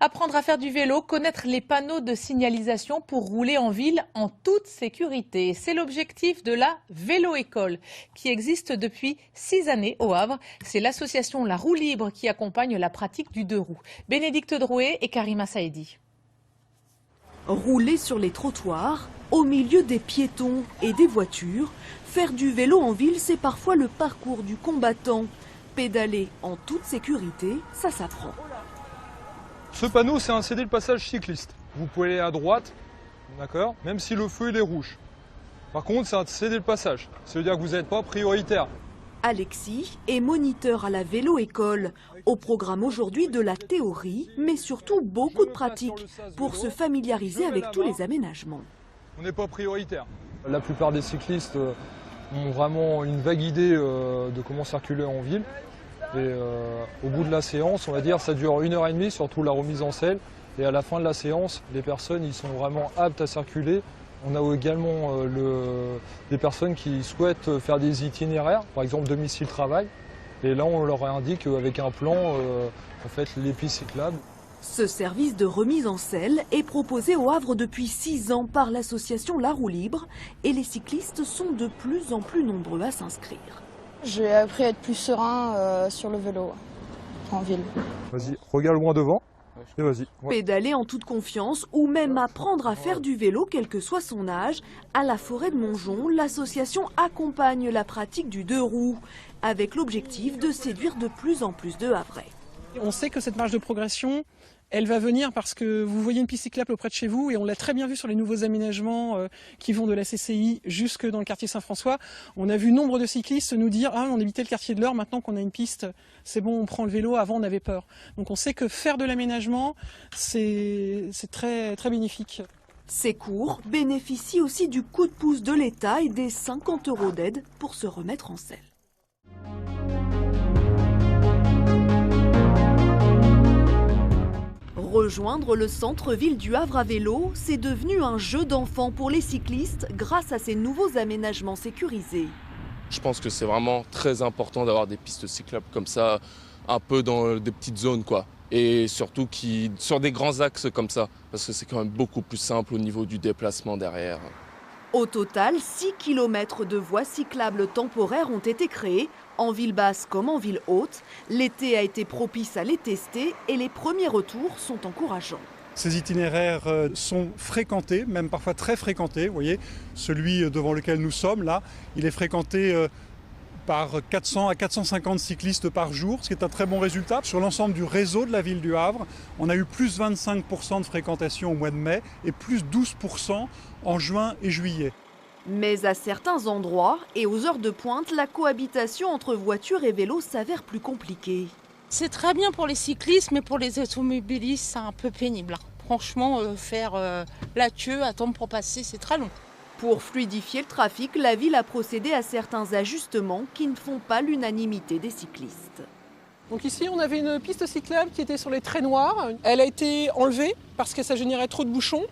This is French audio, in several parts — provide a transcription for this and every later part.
Apprendre à faire du vélo, connaître les panneaux de signalisation pour rouler en ville en toute sécurité. C'est l'objectif de la Vélo-École qui existe depuis 6 années au Havre. C'est l'association La Roue Libre qui accompagne la pratique du deux roues. Bénédicte Drouet et Karima Saïdi. Rouler sur les trottoirs, au milieu des piétons et des voitures, faire du vélo en ville, c'est parfois le parcours du combattant. Pédaler en toute sécurité, ça s'apprend. Ce panneau, c'est un céder le passage cycliste. Vous pouvez aller à droite, d'accord, même si le feu il est rouge. Par contre, c'est un céder le passage. Ça veut dire que vous n'êtes pas prioritaire. Alexis est moniteur à la Vélo-École. Au programme aujourd'hui de la théorie, mais surtout beaucoup de pratique pour se familiariser avec tous les aménagements. On n'est pas prioritaire. La plupart des cyclistes ont vraiment une vague idée de comment circuler en ville. Et au bout de la séance, on va dire, ça dure 1h30, surtout la remise en selle. Et à la fin de la séance, les personnes ils sont vraiment aptes à circuler. On a également des personnes qui souhaitent faire des itinéraires, par exemple domicile-travail. Et là, on leur indique avec un plan en fait, les pistes cyclables. Ce service de remise en selle est proposé au Havre depuis 6 ans par l'association La Roue Libre. Et les cyclistes sont de plus en plus nombreux à s'inscrire. J'ai appris à être plus serein sur le vélo en ville. Vas-y, regarde loin devant et vas-y. Ouais. Pédaler en toute confiance ou même apprendre à faire du vélo, quel que soit son âge, à la forêt de Montjon, l'association accompagne la pratique du deux roues, avec l'objectif de séduire de plus en plus de Havrais. On sait que cette marge de progression, elle va venir parce que vous voyez une piste cyclable auprès de chez vous et on l'a très bien vu sur les nouveaux aménagements qui vont de la CCI jusque dans le quartier Saint-François. On a vu nombre de cyclistes nous dire « Ah, on évitait le quartier de l'Eure, maintenant qu'on a une piste, c'est bon, on prend le vélo, avant on avait peur ». Donc on sait que faire de l'aménagement, c'est très, très bénéfique. Ces cours bénéficient aussi du coup de pouce de l'État et des 50 € d'aide pour se remettre en selle. Rejoindre le centre-ville du Havre à vélo, c'est devenu un jeu d'enfant pour les cyclistes grâce à ces nouveaux aménagements sécurisés. Je pense que c'est vraiment très important d'avoir des pistes cyclables comme ça, un peu dans des petites zones quoi. Et surtout sur des grands axes comme ça, parce que c'est quand même beaucoup plus simple au niveau du déplacement derrière. Au total, 6 km de voies cyclables temporaires ont été créées, en ville basse comme en ville haute. L'été a été propice à les tester et les premiers retours sont encourageants. Ces itinéraires sont fréquentés, même parfois très fréquentés. Vous voyez, celui devant lequel nous sommes, là, il est fréquenté par 400 à 450 cyclistes par jour, ce qui est un très bon résultat. Sur l'ensemble du réseau de la ville du Havre, on a eu plus 25% de fréquentation au mois de mai et plus 12% en juin et juillet. Mais à certains endroits et aux heures de pointe, la cohabitation entre voitures et vélos s'avère plus compliquée. C'est très bien pour les cyclistes, mais pour les automobilistes, c'est un peu pénible. Franchement, faire la queue, attendre pour passer, c'est très long. Pour fluidifier le trafic, la ville a procédé à certains ajustements qui ne font pas l'unanimité des cyclistes. Donc ici, on avait une piste cyclable qui était sur les traits noirs. Elle a été enlevée parce que ça générait trop de bouchons.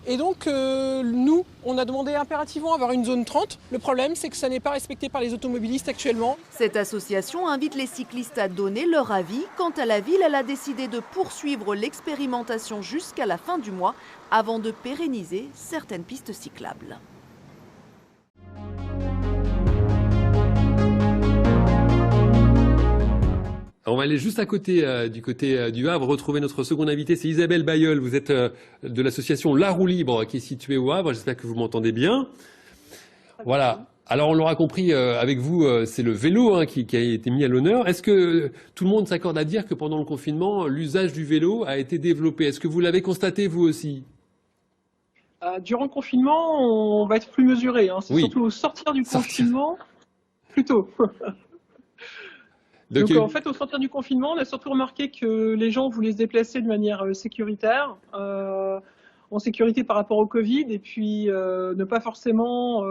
Et donc, nous, on a demandé impérativement à avoir une zone 30. Le problème, c'est que ça n'est pas respecté par les automobilistes actuellement. Cette association invite les cyclistes à donner leur avis. Quant à la ville, elle a décidé de poursuivre l'expérimentation jusqu'à la fin du mois avant de pérenniser certaines pistes cyclables. Alors on va aller juste à côté, du côté du Havre, retrouver notre seconde invitée, c'est Isabelle Bayeul. Vous êtes de l'association La Roue Libre qui est située au Havre. J'espère que vous m'entendez bien. Voilà. Alors on l'aura compris avec vous, c'est le vélo qui a été mis à l'honneur. Est-ce que tout le monde s'accorde à dire que pendant le confinement, l'usage du vélo a été développé? Est-ce que vous l'avez constaté vous aussi? Durant le confinement, on va être plus mesuré. C'est surtout au sortir du confinement, plutôt. Donc en fait, au sortir du confinement, on a surtout remarqué que les gens voulaient se déplacer de manière sécuritaire, en sécurité par rapport au Covid, et puis ne pas forcément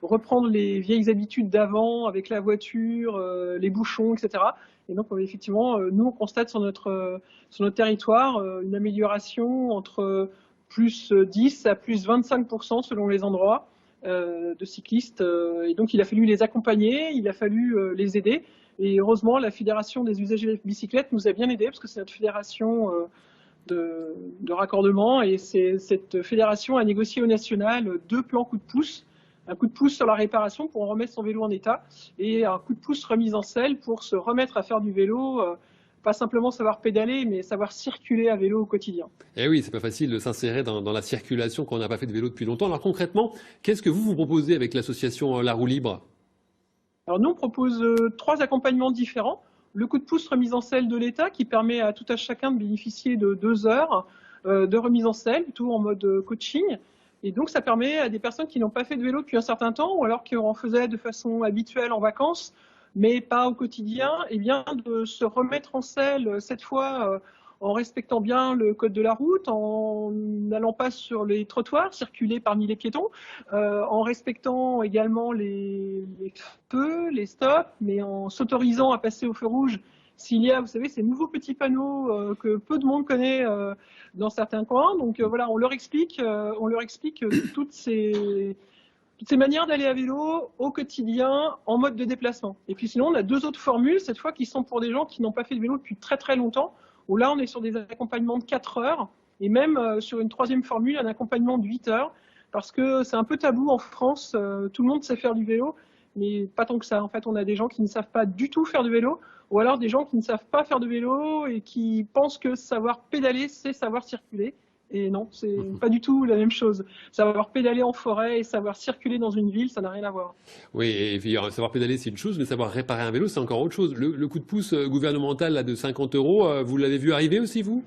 reprendre les vieilles habitudes d'avant avec la voiture, les bouchons, etc. Et donc effectivement, nous on constate sur notre territoire une amélioration entre plus 10 à plus 25% selon les endroits de cyclistes. Et donc il a fallu les accompagner, il a fallu les aider. Et heureusement, la Fédération des usagers de bicyclettes nous a bien aidés, parce que c'est notre fédération de raccordement. Et cette fédération a négocié au national 2 plans coup de pouce. Un coup de pouce sur la réparation pour remettre son vélo en état et un coup de pouce remise en selle pour se remettre à faire du vélo, pas simplement savoir pédaler, mais savoir circuler à vélo au quotidien. Eh oui, c'est pas facile de s'insérer dans la circulation quand on n'a pas fait de vélo depuis longtemps. Alors concrètement, qu'est-ce que vous proposez avec l'association La Roue Libre? Alors nous, on propose 3 accompagnements différents. Le coup de pouce remise en selle de l'État qui permet à tout à chacun de bénéficier de 2 heures de remise en selle, tout en mode coaching. Et donc, ça permet à des personnes qui n'ont pas fait de vélo depuis un certain temps, ou alors qui en faisaient de façon habituelle en vacances, mais pas au quotidien, eh bien, de se remettre en selle, cette fois, en respectant bien le code de la route, en n'allant pas sur les trottoirs, circuler parmi les piétons, en respectant également les feux, les stops, mais en s'autorisant à passer au feu rouge s'il y a, vous savez, ces nouveaux petits panneaux que peu de monde connaît dans certains coins. Donc voilà, on leur explique toutes ces manières d'aller à vélo au quotidien en mode de déplacement. Et puis sinon, on a 2 autres formules, cette fois, qui sont pour des gens qui n'ont pas fait de vélo depuis très très longtemps, où là, on est sur des accompagnements de 4 heures, et même sur une 3e formule, un accompagnement de 8 heures, parce que c'est un peu tabou en France, tout le monde sait faire du vélo, mais pas tant que ça. En fait, on a des gens qui ne savent pas du tout faire du vélo, ou alors des gens qui ne savent pas faire de vélo et qui pensent que savoir pédaler, c'est savoir circuler. Et non, c'est pas du tout la même chose. Savoir pédaler en forêt et savoir circuler dans une ville, ça n'a rien à voir. Oui, et puis, savoir pédaler, c'est une chose, mais savoir réparer un vélo, c'est encore autre chose. Le coup de pouce gouvernemental là, de 50 €, vous l'avez vu arriver aussi, vous?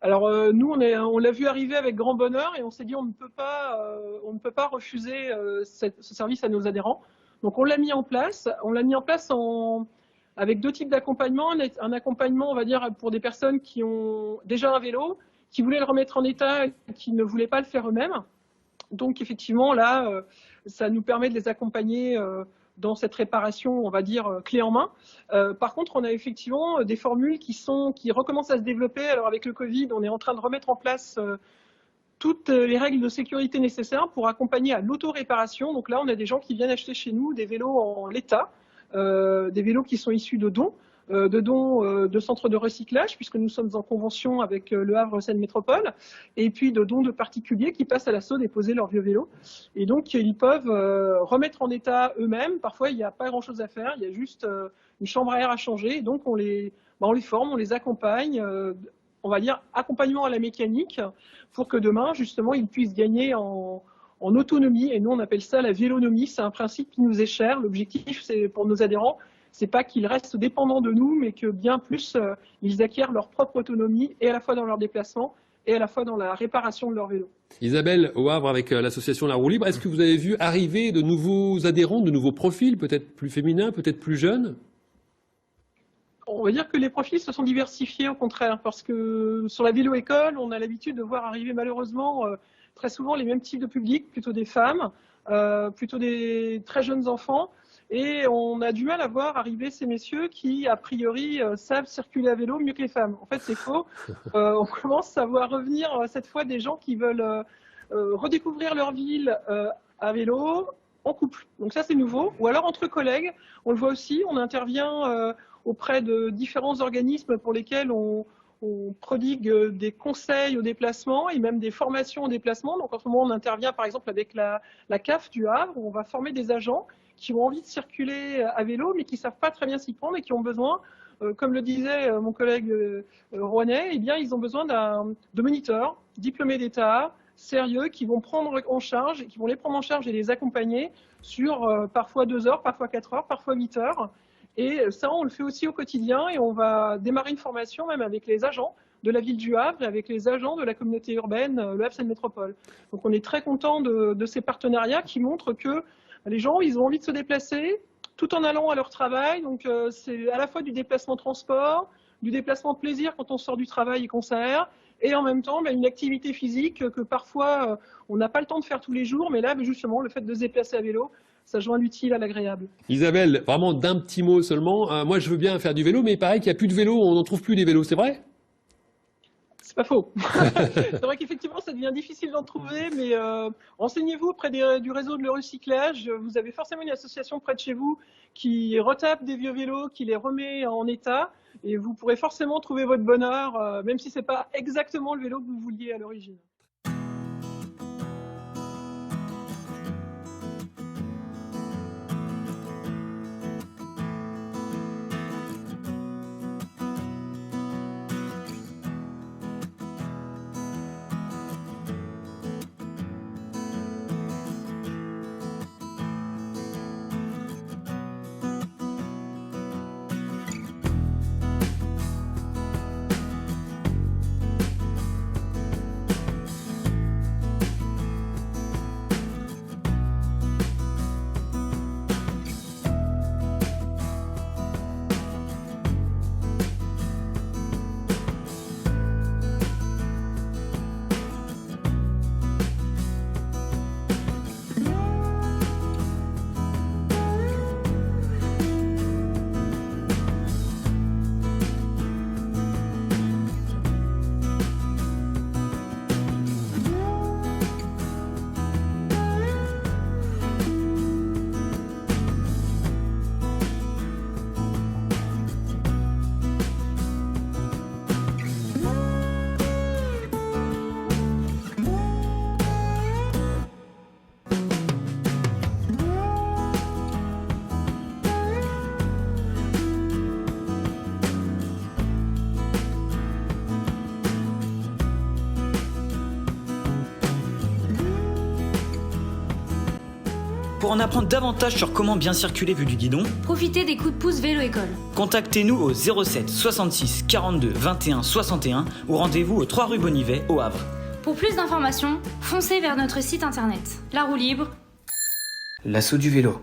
Alors nous, on l'a vu arriver avec grand bonheur et on s'est dit on ne peut pas refuser ce service à nos adhérents. Donc on l'a mis en place. On l'a mis en place avec 2 types d'accompagnement. Un accompagnement, on va dire, pour des personnes qui ont déjà un vélo, qui voulaient le remettre en état et qui ne voulaient pas le faire eux-mêmes. Donc effectivement, là, ça nous permet de les accompagner dans cette réparation, on va dire, clé en main. Par contre, on a effectivement des formules qui recommencent à se développer. Alors avec le Covid, on est en train de remettre en place toutes les règles de sécurité nécessaires pour accompagner à l'auto-réparation. Donc là, on a des gens qui viennent acheter chez nous des vélos en l'état, des vélos qui sont issus de dons de centres de recyclage, puisque nous sommes en convention avec le Havre Seine Métropole, et puis de dons de particuliers qui passent à l'assaut déposer leur vieux vélo. Et donc, ils peuvent remettre en état eux-mêmes. Parfois, il n'y a pas grand-chose à faire, il y a juste une chambre à air à changer. Et donc, on les forme, on les accompagne, on va dire accompagnement à la mécanique, pour que demain, justement, ils puissent gagner en autonomie. Et nous, on appelle ça la vélonomie. C'est un principe qui nous est cher. L'objectif, c'est pour nos adhérents, c'est pas qu'ils restent dépendants de nous, mais que bien plus, ils acquièrent leur propre autonomie, et à la fois dans leur déplacement, et à la fois dans la réparation de leur vélo. Isabelle, au Havre, avec l'association La Roue Libre, est-ce que vous avez vu arriver de nouveaux adhérents, de nouveaux profils, peut-être plus féminins, peut-être plus jeunes? On va dire que les profils se sont diversifiés, au contraire, parce que sur la vélo-école, on a l'habitude de voir arriver malheureusement très souvent les mêmes types de publics, plutôt des femmes, plutôt des très jeunes enfants. Et on a du mal à voir arriver ces messieurs qui, a priori, savent circuler à vélo mieux que les femmes. En fait, c'est faux. On commence à voir revenir cette fois des gens qui veulent redécouvrir leur ville à vélo, en couple. Donc ça, c'est nouveau. Ou alors entre collègues. On le voit aussi, on intervient auprès de différents organismes pour lesquels on prodigue des conseils au déplacement et même des formations au déplacement. Donc en ce moment, on intervient par exemple avec la CAF du Havre, où on va former des agents qui ont envie de circuler à vélo, mais qui ne savent pas très bien s'y prendre et qui ont besoin, comme le disait mon collègue Rouennais, eh bien, ils ont besoin de moniteurs diplômés d'État, sérieux, qui vont prendre en charge, qui vont les prendre en charge et les accompagner sur parfois 2 heures, parfois 4 heures, parfois 8 heures. Et ça, on le fait aussi au quotidien, et on va démarrer une formation même avec les agents de la ville du Havre et avec les agents de la communauté urbaine, le Havre Seine Métropole. Donc on est très content de ces partenariats qui montrent que les gens, ils ont envie de se déplacer tout en allant à leur travail. Donc c'est à la fois du déplacement transport, du déplacement plaisir quand on sort du travail et qu'on s'aère, et en même temps une activité physique que parfois on n'a pas le temps de faire tous les jours, mais là justement le fait de se déplacer à vélo, ça joint l'utile à l'agréable. Isabelle, vraiment d'un petit mot seulement, moi je veux bien faire du vélo, mais il paraît qu'il n'y a plus de vélos, on n'en trouve plus des vélos, c'est vrai ? C'est pas faux. C'est vrai qu'effectivement, ça devient difficile d'en trouver, mais renseignez-vous auprès du réseau de le recyclage. Vous avez forcément une association près de chez vous qui retape des vieux vélos, qui les remet en état, et vous pourrez forcément trouver votre bonheur, même si c'est pas exactement le vélo que vous vouliez à l'origine. Pour en apprendre davantage sur comment bien circuler vu du guidon, profitez des coups de pouce Vélo École. Contactez-nous au 07 66 42 21 61 ou rendez-vous au 3 rue Bonnivet au Havre. Pour plus d'informations, foncez vers notre site internet. La roue libre. L'assaut du vélo.